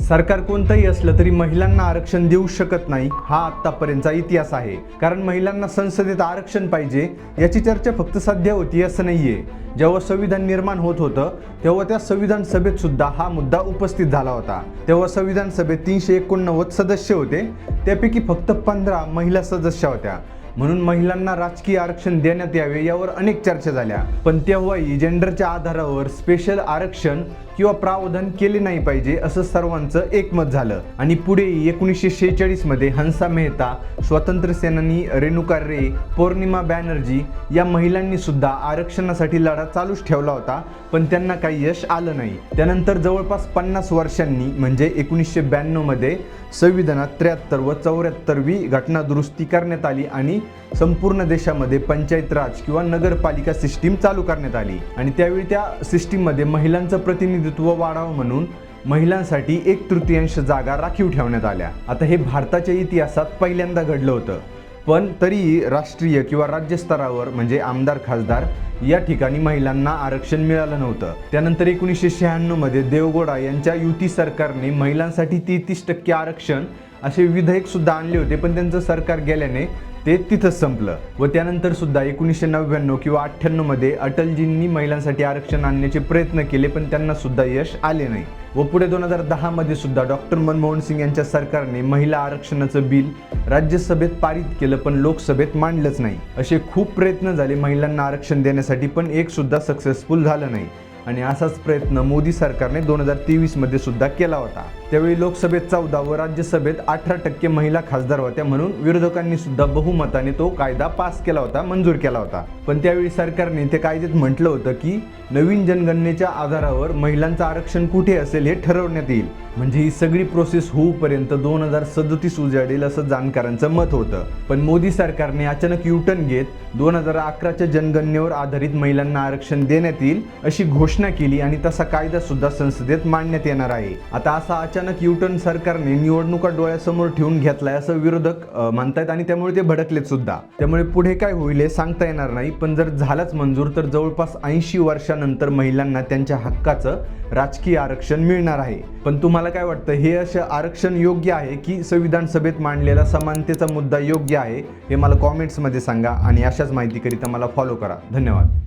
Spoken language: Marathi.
सरकार कोणतंही असलं तरी महिलांना आरक्षण देऊ शकत नाही हा आतापर्यंतचा इतिहास आहे। कारण महिलांना संसदेत आरक्षण पाहिजे याची चर्चा फक्त सध्या होती असं नाहीये। जेव्हा संविधान निर्माण होत होतं तेव्हा त्या संविधान सभेत सुद्धा हा मुद्दा उपस्थित झाला होता। तेव्हा संविधान सभेत 389 सदस्य होते, त्यापैकी फक्त 15 महिला सदस्य होत्या। म्हणून महिलांना राजकीय आरक्षण देण्यात यावे यावर अनेक चर्चा झाल्या, पण तेव्हाही जेंडरच्या आधारावर स्पेशल आरक्षण किंवा प्रावधान केले नाही पाहिजे असं सर्वांचं एकमत झालं। आणि पुढे 1946 मध्ये हंसा मेहता, स्वातंत्र्य सेनानी रेणुका रे, पौर्णिमा बॅनर्जी या महिलांनी सुद्धा आरक्षणासाठी लढा चालूच ठेवला होता, पण त्यांना काही यश आलं नाही। त्यानंतर जवळपास 50 वर्षांनी म्हणजे 1992 मध्ये संविधानात 73 व 74वी घटना दुरुस्ती करण्यात आली आणि संपूर्ण देशामध्ये पंचायत राज किंवा नगरपालिका सिस्टीम चालू करण्यात आली। आणि त्यावेळी त्या सिस्टीममध्ये महिलांचं प्रतिनिधित्व वाढावं म्हणून महिलांसाठी 1/3 जागा राखीव ठेवण्यात आल्या। आता हे भारताच्या इतिहासात पहिल्यांदा घडलं होतं, पण तरीही राष्ट्रीय किंवा राज्य स्तरावर म्हणजे आमदार खासदार या ठिकाणी महिलांना आरक्षण मिळालं नव्हतं। त्यानंतर 1996 मध्ये देवगौडा यांच्या युती सरकारने महिलांसाठी 33% आरक्षण असे विधेयक सुद्धा आणले होते, पण त्यांचं सरकार गेल्याने ते तिथंच संपलं। व त्यानंतर सुद्धा 1999 किंवा 98 मध्ये अटलजींनी महिलांसाठी आरक्षण आणण्याचे प्रयत्न केले, पण त्यांना सुद्धा यश आले नाही। व पुढे 2010 मध्ये सुद्धा डॉक्टर मनमोहन सिंग यांच्या सरकारने महिला आरक्षणाचं बिल राज्यसभेत पारित केलं, पण लोकसभेत मांडलंच नाही। असे खूप प्रयत्न झाले महिलांना आरक्षण देण्यासाठी, पण एक सुद्धा सक्सेसफुल झालं नाही। आणि असाच प्रयत्न मोदी सरकारने 2023 मध्ये सुद्धा केला होता। त्यावेळी लोकसभेत 14 व राज्यसभेत 18% महिला खासदार होत्या, म्हणून विरोधकांनी सुद्धा बहुमताने तो कायदा पास केला होता, मंजूर केला होता। पण त्यावेळी सरकारने ते कायद्यात म्हटलं होतं की नवीन जनगणनेच्या आधारावर महिलांचं आरक्षण कुठे असेल हे ठरवण्यात येईल, म्हणजे ही सगळी प्रोसेस होऊपर्यंत 2037 उजाडेल असं जाणकारांचं मत होतं। पण मोदी सरकारने अचानक युटर्न घेत 2011च्या जनगणनेवर आधारित महिलांना आरक्षण देण्यात येईल अशी घोषणा केली आणि तसा कायदा सुद्धा संसदेत मांडण्यात येणार आहे। आता असा अचानक युटर्न सरकारने निवडणुका डोळ्यासमोर ठेवून घेतलाय असं विरोधक म्हणतात आणि त्यामुळे ते भडकलेत सुद्धा। त्यामुळे पुढे काय होईल हे सांगता येणार नाही, पण जर झालाच मंजूर तर जवळपास 80 वर्षानंतर महिलांना त्यांच्या हक्काचं राजकीय आरक्षण मिळणार आहे। पण तुम्हाला काय वाटतं, हे असं आरक्षण योग्य आहे की संविधान सभेत मांडलेला समानतेचा मुद्दा योग्य आहे? हे मला कॉमेंट्समध्ये सांगा आणि अशाच माहितीकरिता मला फॉलो करा। धन्यवाद।